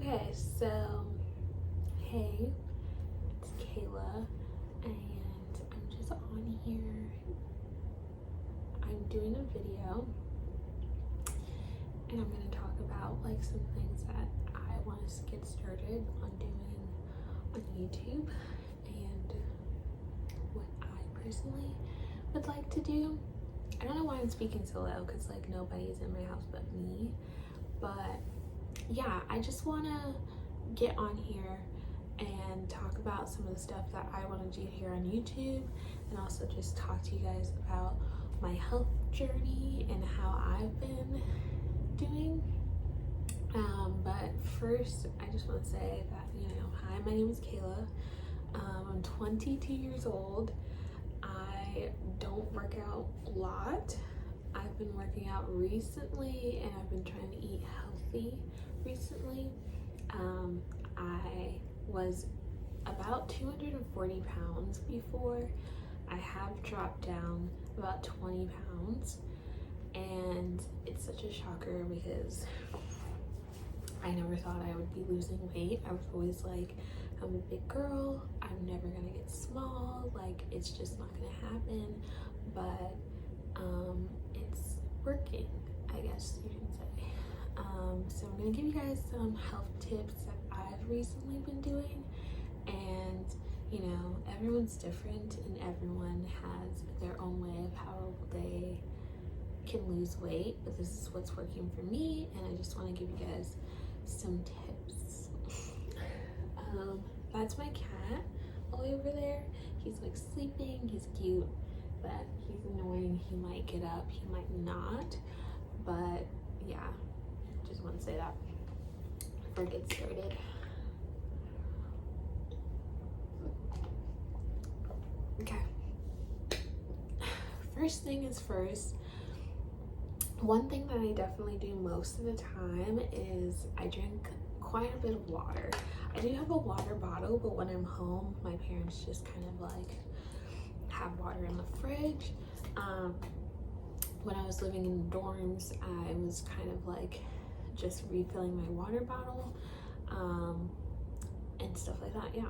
Okay, so hey, it's Kayla, and I'm just on here. I'm doing a video, and I'm going to talk about like some things that I want to get started on doing on YouTube, and what I personally would like to do. I don't know why I'm speaking so low, because like nobody's in my house but me, but yeah, I just want to get on here and talk about some of the stuff that I want to do here on YouTube, and also just talk to you guys about my health journey and how I've been doing. But first, I just want to say that, hi, my name is Kayla. I'm 22 years old. I don't work out a lot. I've been working out recently, and I've been trying to eat healthy recently. I was about 240 pounds before. I have dropped down about 20 pounds, and it's such a shocker because I never thought I would be losing weight. I was always like, I'm a big girl, I'm never gonna get small, like it's just not gonna happen. But it's working, I guess you can say. So I'm gonna give you guys some health tips that I've recently been doing, and everyone's different and everyone has their own way of how they can lose weight, but this is what's working for me, and I just want to give you guys some tips. That's my cat all the way over there. He's like sleeping, he's cute, but he's annoying. He might get up, he might not, but yeah, just want to say that before I get started. Okay, first thing is first. One thing that I definitely do most of the time is I drink quite a bit of water. I do have a water bottle, but when I'm home, my parents just kind of like have water in the fridge. When I was living in dorms, I was kind of like just refilling my water bottle and stuff like that. Yeah.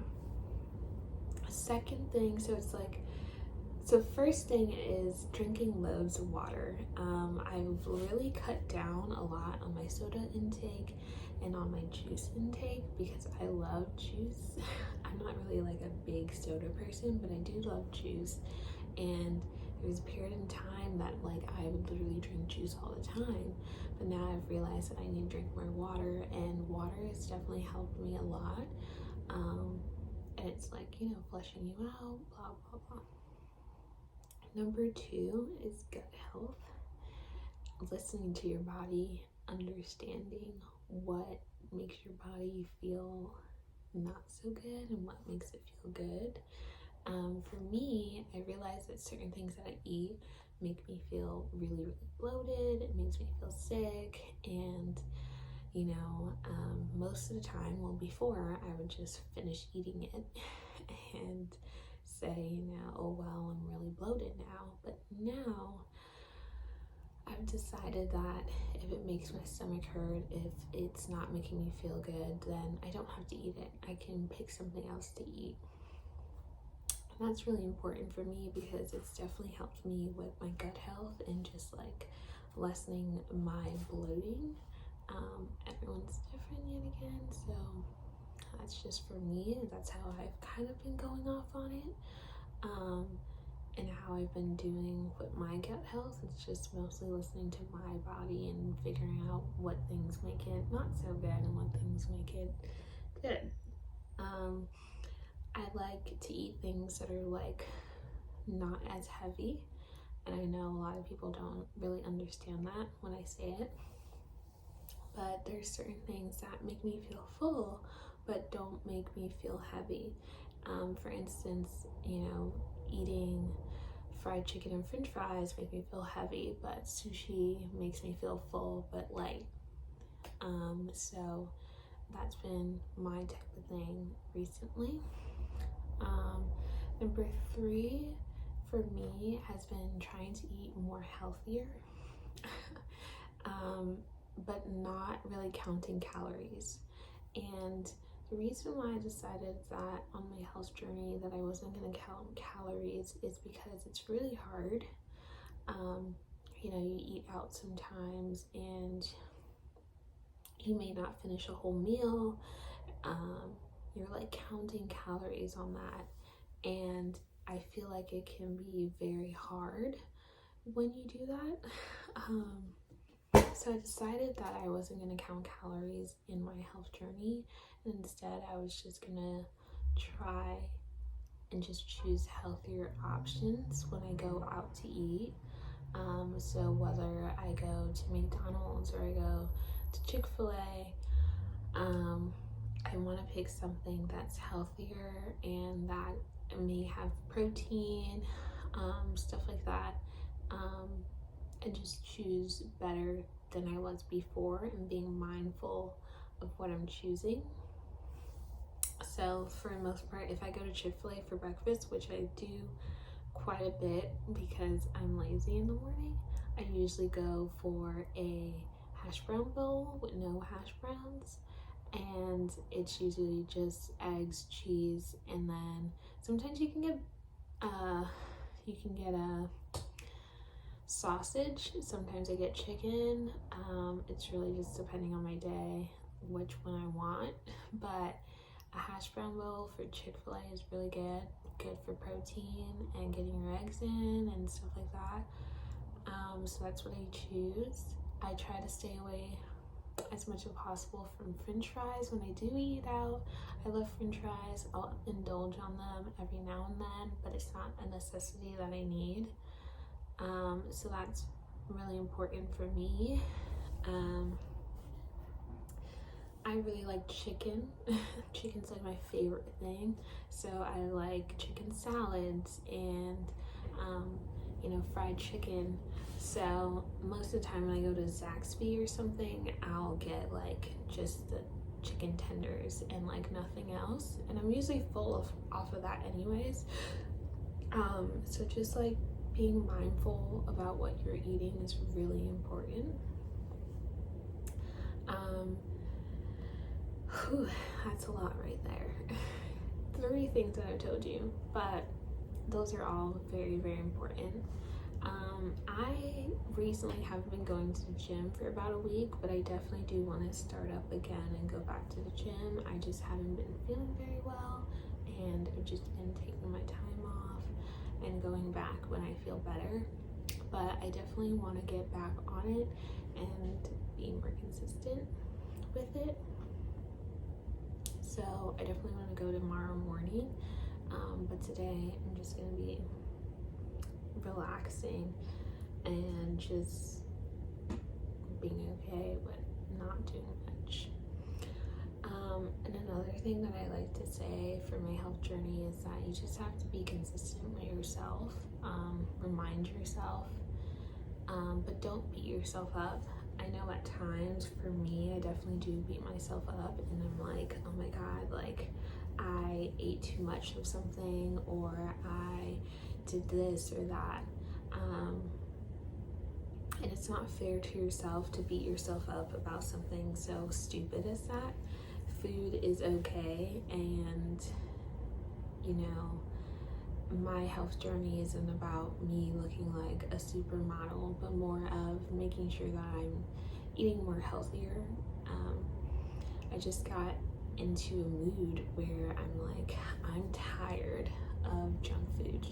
Second thing, so first thing is drinking loads of water. I've really cut down a lot on my soda intake and on my juice intake because I love juice. I'm not really like a big soda person, but I do love juice. And there was a period in time that like I would literally drink juice all the time, but now I've realized that I need to drink more water, and water has definitely helped me a lot. And it's like, flushing you out, blah, blah, blah. Number 2 is gut health. Listening to your body, understanding what makes your body feel not so good and what makes it feel good. For me, I realize that certain things that I eat make me feel really, really bloated. It makes me feel sick, and most of the time, well, before I would just finish eating it and say, oh well, I'm really bloated now. But now I've decided that if it makes my stomach hurt, if it's not making me feel good, then I don't have to eat it. I can pick something else to eat. And that's really important for me because it's definitely helped me with my gut health and just like lessening my bloating. Everyone's different yet again, so that's just for me. That's how I've kind of been going off on it. And how I've been doing with my gut health, it's just mostly listening to my body and figuring out what things make it not so good and what things make it good. I like to eat things that are like not as heavy, and I know a lot of people don't really understand that when I say it, but there's certain things that make me feel full but don't make me feel heavy. For instance, eating fried chicken and french fries make me feel heavy, but sushi makes me feel full but light. So that's been my type of thing recently. Number 3 for me has been trying to eat more healthier, but not really counting calories. And the reason why I decided that on my health journey that I wasn't going to count calories is because it's really hard. You know, you eat out sometimes and you may not finish a whole meal. You're like counting calories on that, and I feel like it can be very hard when you do that. So I decided that I wasn't going to count calories in my health journey, and instead I was just going to try and just choose healthier options when I go out to eat. So whether I go to McDonald's or I go to Chick-fil-A, I want to pick something that's healthier and that may have protein, stuff like that, and just choose better than I was before and being mindful of what I'm choosing. So for the most part, if I go to Chick-fil-A for breakfast, which I do quite a bit because I'm lazy in the morning, I usually go for a hash brown bowl with no hash browns, and it's usually just eggs, cheese, and then sometimes you can get a sausage. Sometimes I get chicken. It's really just depending on my day which one I want, but a hash brown bowl for Chick-fil-A is really good for protein and getting your eggs in and stuff like that. So that's what I choose. I try to stay away as much as possible from french fries when I do eat out. I love french fries. I'll indulge on them every now and then, but it's not a necessity that I need. So that's really important for me. I really like chicken. Chicken's like my favorite thing. So I like chicken salads and, fried chicken. So most of the time when I go to Zaxby's or something, I'll get like just the chicken tenders and like nothing else. And I'm usually full off of that anyways. So just like being mindful about what you're eating is really important. That's a lot right there. 3 things that I've told you, but those are all very, very important. I recently haven't been going to the gym for about a week, but I definitely do want to start up again and go back to the gym. I just haven't been feeling very well, and I've just been taking my time off and going back when I feel better. But I definitely want to get back on it and be more consistent with it. So I definitely want to go tomorrow morning, but today I'm just going to be relaxing and just being okay with not doing much. And another thing that I like to say for my health journey is that you just have to be consistent with yourself, remind yourself, but don't beat yourself up. I know at times for me, I definitely do beat myself up and I'm like, oh my God, like I ate too much of something or I did this or that. And it's not fair to yourself to beat yourself up about something so stupid as that. Food is okay, and my health journey isn't about me looking like a supermodel, but more of making sure that I'm eating more healthier. I just got into a mood where I'm like, I'm tired of junk food.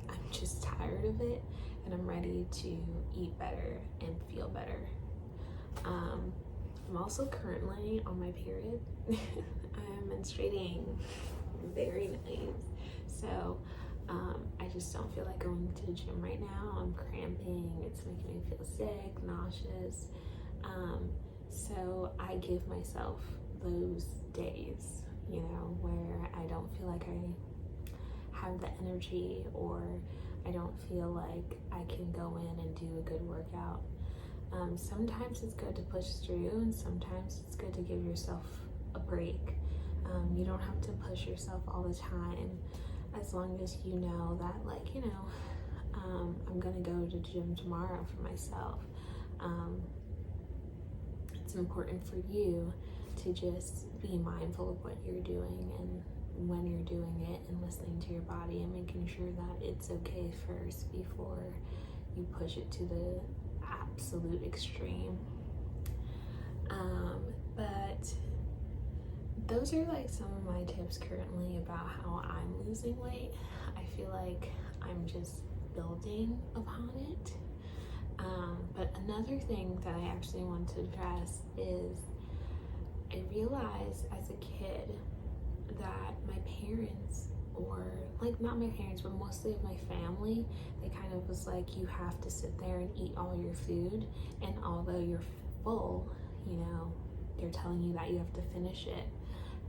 I'm just tired of it, and I'm ready to eat better and feel better. I'm also currently on my period. I'm menstruating. Very nice. So I just don't feel like going to the gym right now. I'm cramping. It's making me feel sick, nauseous. So I give myself those days, where I don't feel like I have the energy or I don't feel like I can go in and do a good workout. Sometimes it's good to push through, and sometimes it's good to give yourself a break. You don't have to push yourself all the time, as long as you know that, I'm gonna go to the gym tomorrow for myself. It's important for you to just be mindful of what you're doing and when you're doing it, and listening to your body and making sure that it's okay first before you push it to the absolute extreme. But those are like some of my tips currently about how I'm losing weight. I feel like I'm just building upon it. But another thing that I actually want to address is I realized as a kid that my parents, or like not my parents, but mostly of my family, they kind of was like, you have to sit there and eat all your food, and although you're full, you know, they're telling you that you have to finish it.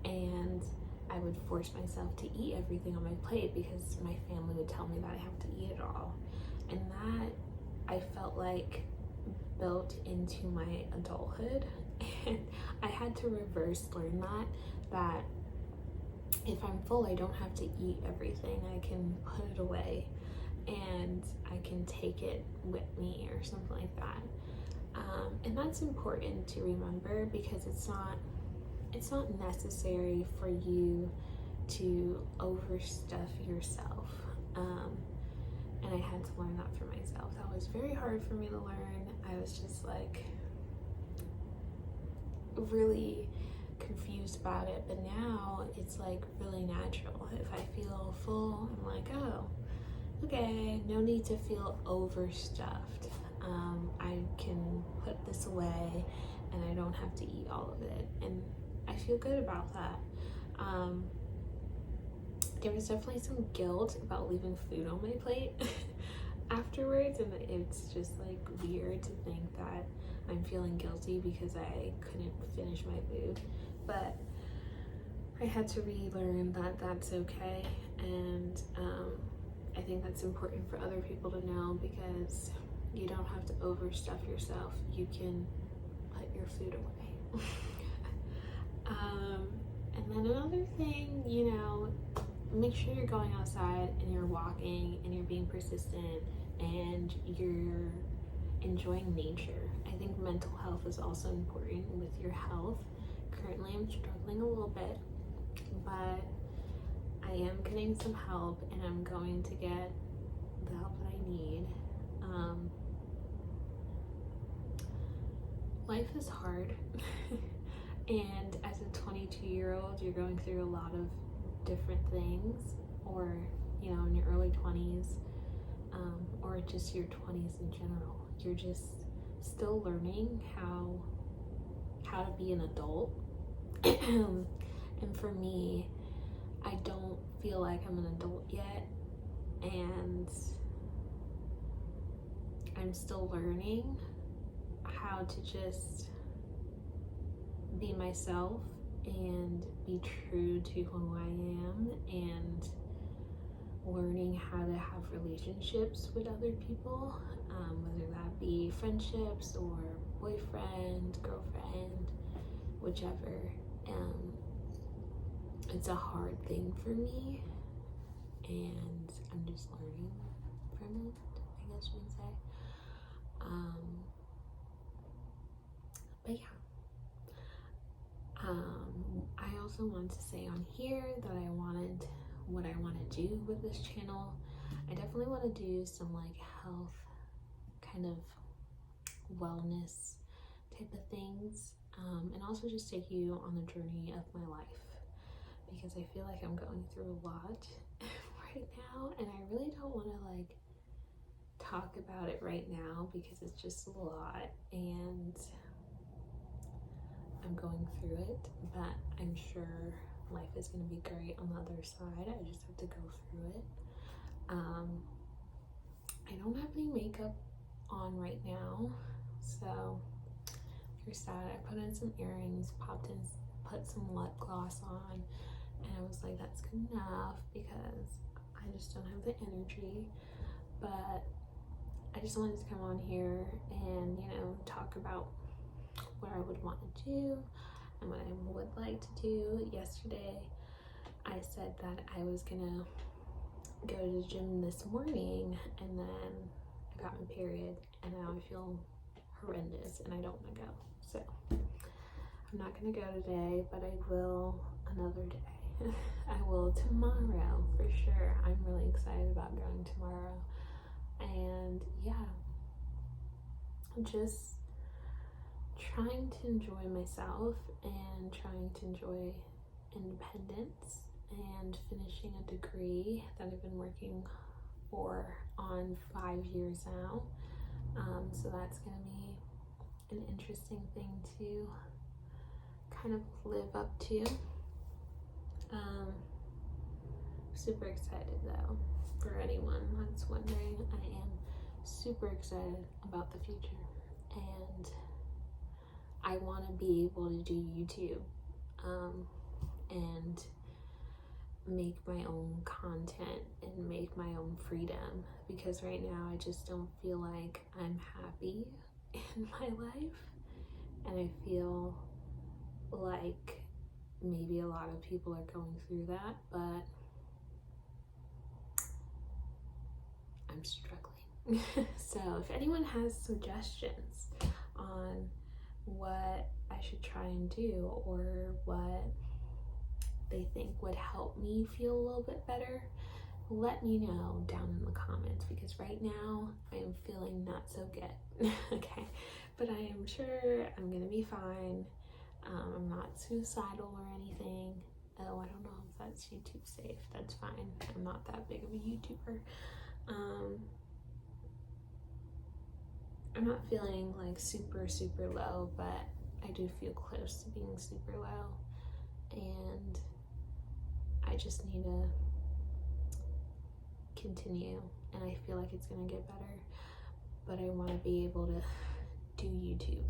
And I would force myself to eat everything on my plate because my family would tell me that I have to eat it all. And that, I felt like, built into my adulthood. And I had to reverse learn that if I'm full, I don't have to eat everything. I can put it away and I can take it with me or something like that. And that's important to remember, because it's not necessary for you to overstuff yourself. And I had to learn that for myself. That was very hard for me to learn. I was just like really confused about it, but now it's like really natural. If I feel full, I'm like, oh, okay, no need to feel overstuffed. I can put this away and I don't have to eat all of it, and I feel good about that. There was definitely some guilt about leaving food on my plate afterwards, and it's just like weird to think that I'm feeling guilty because I couldn't finish my food. But I had to relearn that that's okay, and I think that's important for other people to know, because you don't have to overstuff yourself. You can put your food away. And then another thing, you know, make sure you're going outside and you're walking and you're being persistent and you're enjoying nature. I think mental health is also important with your health. Currently I'm struggling a little bit, but I am getting some help and I'm going to get the help that I need. Life is hard. And as a 22-year-old, you're going through a lot of different things, or, you know, in your early 20s, or just your 20s in general. You're just still learning how to be an adult. And for me, I don't feel like I'm an adult yet, and I'm still learning how to just be myself and be true to who I am, and learning how to have relationships with other people, whether that be friendships or boyfriend, girlfriend, whichever. It's a hard thing for me, and I'm just learning from it, I guess you would say. But yeah. I also want to say on here that what I want to do with this channel. I definitely want to do some like health, kind of wellness type of things, and also just take you on the journey of my life, because I feel like I'm going through a lot right now, and I really don't want to like talk about it right now because it's just a lot, and I'm going through it, but I'm sure life is going to be great on the other side. I just have to go through it. I don't have any makeup on right now, so if you're sad, I put in some earrings, put some lip gloss on, and I was like, that's good enough, because I just don't have the energy. But I just wanted to come on here and, you know, talk about what I would want to do and what I would like to do. Yesterday I said that I was gonna go to the gym this morning, and then I got my period and now I feel horrendous and I don't want to go. So I'm not gonna go today, but I will another day. I will tomorrow for sure. I'm really excited about going tomorrow. And yeah, just trying to enjoy myself and trying to enjoy independence and finishing a degree that I've been working on 5 years now. So that's going to be an interesting thing to kind of live up to. Super excited though. For anyone that's wondering, I am super excited about the future, and I want to be able to do YouTube and make my own content and make my own freedom, because right now I just don't feel like I'm happy in my life, and I feel like maybe a lot of people are going through that, but I'm struggling. So if anyone has suggestions on what I should try and do, or what they think would help me feel a little bit better, let me know down in the comments, because right now I am feeling not so good. Okay, but I am sure I'm gonna be fine. I'm not suicidal or anything. Oh, I don't know if that's YouTube safe. That's fine. I'm not that big of a YouTuber. I'm not feeling like super low, but I do feel close to being super low, and I just need to continue, and I feel like it's gonna get better, but I want to be able to do YouTube,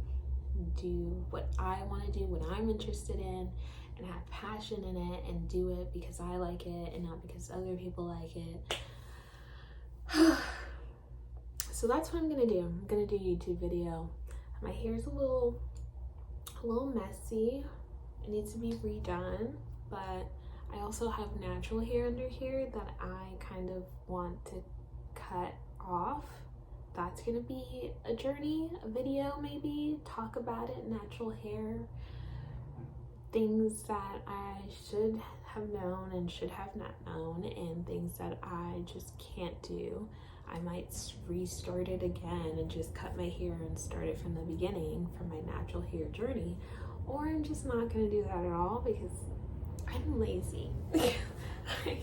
do what I want to do, what I'm interested in, and have passion in it, and do it because I like it and not because other people like it. So that's what I'm gonna do. I'm gonna do a YouTube video. My hair's a little messy. It needs to be redone, but I also have natural hair under here that I kind of want to cut off. That's gonna be a journey, a video maybe, talk about it, natural hair, things that I should have known and should have not known, and things that I just can't do. I might restart it again and just cut my hair and start it from the beginning for my natural hair journey, or I'm just not gonna do that at all because I'm lazy. I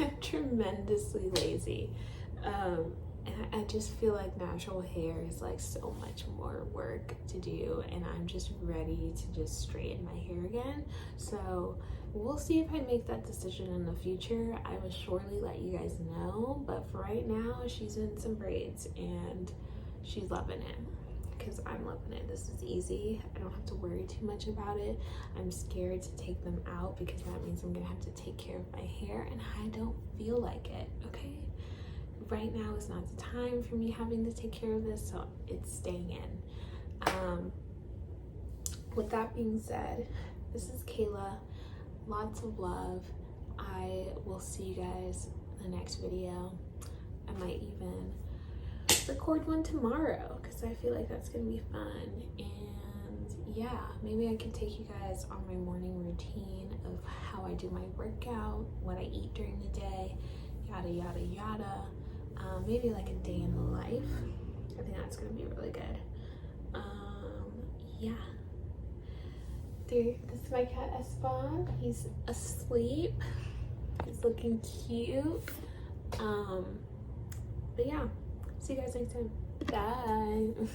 am tremendously lazy. And I just feel like natural hair is like so much more work to do, and I'm just ready to just straighten my hair again. So we'll see if I make that decision in the future. I will surely let you guys know, but for right now, she's in some braids and she's loving it, because I'm loving it. This is easy. I don't have to worry too much about it. I'm scared to take them out because that means I'm gonna have to take care of my hair, and I don't feel like it, okay? Right now is not the time for me having to take care of this, so it's staying in. With that being said, this is Kayla. Lots of love. I will see you guys in the next video. I might even record one tomorrow because I feel like that's gonna be fun. And yeah, maybe I can take you guys on my morning routine of how I do my workout, what I eat during the day, yada yada yada. Maybe like a day in the life. I think that's gonna be really good. Yeah. This is my cat Espan. He's asleep. He's looking cute. But yeah, see you guys next time. Bye.